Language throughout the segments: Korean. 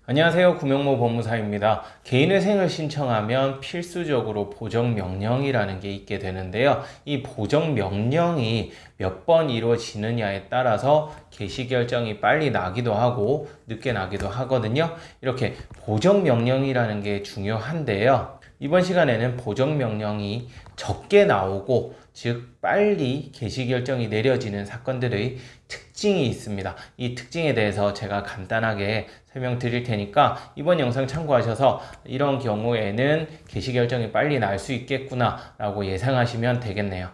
안녕하세요. 구명모 법무사입니다. 개인회생을 신청하면 필수적으로 보정명령이라는 게 있게 되는데요. 이 보정명령이 몇 번 이루어지느냐에 따라서 개시결정이 빨리 나기도 하고 늦게 나기도 하거든요. 이렇게 보정명령이라는 게 중요한데요. 이번 시간에는 보정명령이 적게 나오고 즉 빨리 개시결정이 내려지는 사건들의 특징이 있습니다. 이 특징에 대해서 제가 간단하게 설명드릴 테니까 이번 영상 참고하셔서 이런 경우에는 개시결정이 빨리 날 수 있겠구나 라고 예상하시면 되겠네요.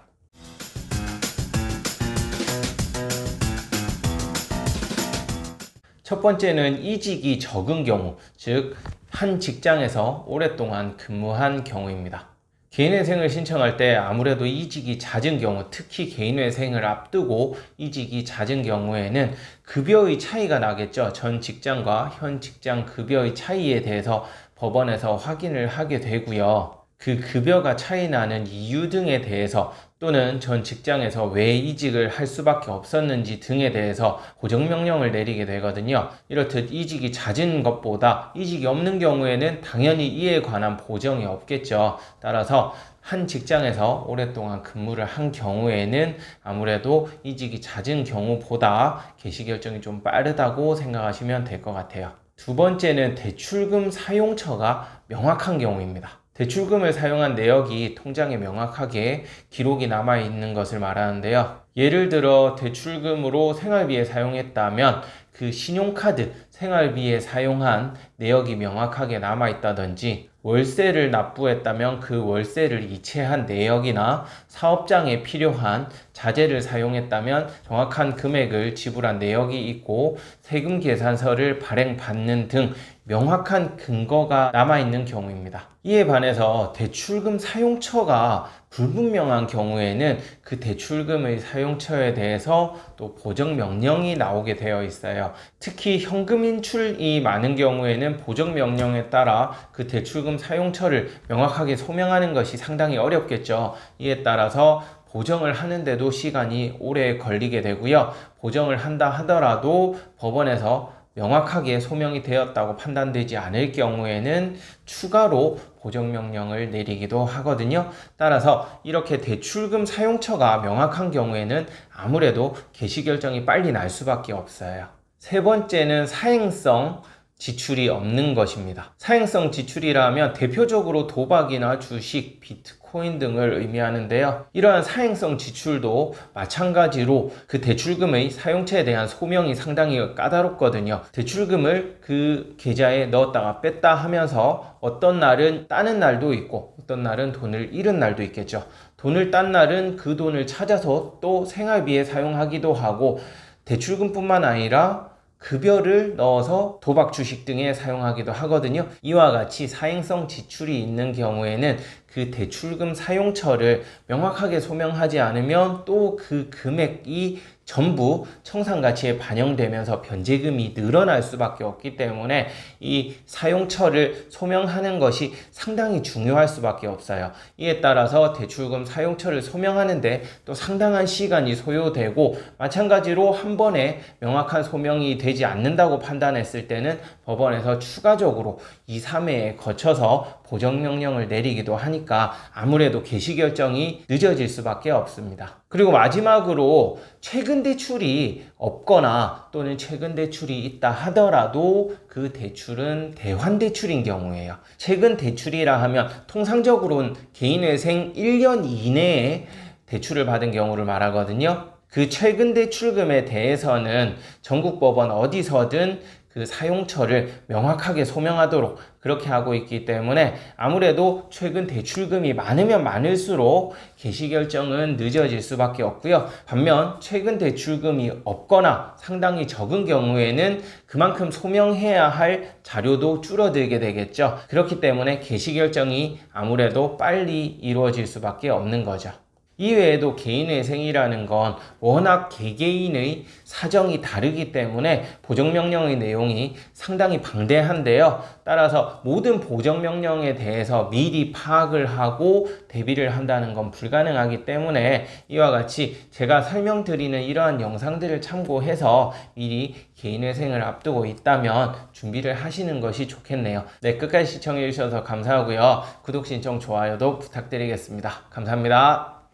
첫 번째는 이직이 적은 경우, 즉 한 직장에서 오랫동안 근무한 경우입니다. 개인회생을 신청할 때 아무래도 이직이 잦은 경우, 특히 개인회생을 앞두고 이직이 잦은 경우에는 급여의 차이가 나겠죠. 전 직장과 현 직장 급여의 차이에 대해서 법원에서 확인을 하게 되고요. 그 급여가 차이 나는 이유 등에 대해서 또는 전 직장에서 왜 이직을 할 수밖에 없었는지 등에 대해서 보정명령을 내리게 되거든요. 이렇듯 이직이 잦은 것보다 이직이 없는 경우에는 당연히 이에 관한 보정이 없겠죠. 따라서 한 직장에서 오랫동안 근무를 한 경우에는 아무래도 이직이 잦은 경우보다 개시결정이 좀 빠르다고 생각하시면 될 것 같아요. 두 번째는 대출금 사용처가 명확한 경우입니다. 대출금을 사용한 내역이 통장에 명확하게 기록이 남아있는 것을 말하는데요. 예를 들어 대출금으로 생활비에 사용했다면 그 신용카드 생활비에 사용한 내역이 명확하게 남아있다든지 월세를 납부했다면 그 월세를 이체한 내역이나 사업장에 필요한 자재를 사용했다면 정확한 금액을 지불한 내역이 있고 세금 계산서를 발행받는 등 명확한 근거가 남아있는 경우입니다. 이에 반해서 대출금 사용처가 불분명한 경우에는 그 대출금의 사용처에 대해서 또 보정명령이 나오게 되어 있어요. 특히 현금 인출이 많은 경우에는 보정명령에 따라 그 대출금 사용처를 명확하게 소명하는 것이 상당히 어렵겠죠. 이에 따라서 보정을 하는데도 시간이 오래 걸리게 되고요. 보정을 한다 하더라도 법원에서 명확하게 소명이 되었다고 판단되지 않을 경우에는 추가로 보정명령을 내리기도 하거든요. 따라서 이렇게 대출금 사용처가 명확한 경우에는 아무래도 개시결정이 빨리 날 수밖에 없어요. 세 번째는 사행성 지출이 없는 것입니다. 사행성 지출이라면 대표적으로 도박이나 주식, 비트코인 등을 의미하는데요. 이러한 사행성 지출도 마찬가지로 그 대출금의 사용처에 대한 소명이 상당히 까다롭거든요. 대출금을 그 계좌에 넣었다가 뺐다 하면서 어떤 날은 따는 날도 있고 어떤 날은 돈을 잃은 날도 있겠죠. 돈을 딴 날은 그 돈을 찾아서 또 생활비에 사용하기도 하고 대출금뿐만 아니라 급여를 넣어서 도박 주식 등에 사용하기도 하거든요. 이와 같이 사행성 지출이 있는 경우에는 그 대출금 사용처를 명확하게 소명하지 않으면 또 그 금액이 전부 청산가치에 반영되면서 변제금이 늘어날 수밖에 없기 때문에 이 사용처를 소명하는 것이 상당히 중요할 수밖에 없어요. 이에 따라서 대출금 사용처를 소명하는데 또 상당한 시간이 소요되고 마찬가지로 한 번에 명확한 소명이 되지 않는다고 판단했을 때는 법원에서 추가적으로 2, 3회에 거쳐서 보정명령을 내리기도 하니까 아무래도 개시결정이 늦어질 수밖에 없습니다. 그리고 마지막으로 최근 대출이 없거나 또는 최근 대출이 있다 하더라도 그 대출은 대환 대출인 경우예요. 최근 대출이라 하면 통상적으로는 개인회생 1년 이내에 대출을 받은 경우를 말하거든요. 그 최근 대출금에 대해서는 전국 법원 어디서든 그 사용처를 명확하게 소명하도록 그렇게 하고 있기 때문에 아무래도 최근 대출금이 많으면 많을수록 개시결정은 늦어질 수밖에 없고요. 반면 최근 대출금이 없거나 상당히 적은 경우에는 그만큼 소명해야 할 자료도 줄어들게 되겠죠. 그렇기 때문에 개시결정이 아무래도 빨리 이루어질 수밖에 없는 거죠. 이외에도 개인회생이라는 건 워낙 개개인의 사정이 다르기 때문에 보정명령의 내용이 상당히 방대한데요. 따라서 모든 보정명령에 대해서 미리 파악을 하고 대비를 한다는 건 불가능하기 때문에 이와 같이 제가 설명드리는 이러한 영상들을 참고해서 미리 개인회생을 앞두고 있다면 준비를 하시는 것이 좋겠네요. 네, 끝까지 시청해 주셔서 감사하고요. 구독, 신청, 좋아요도 부탁드리겠습니다. 감사합니다.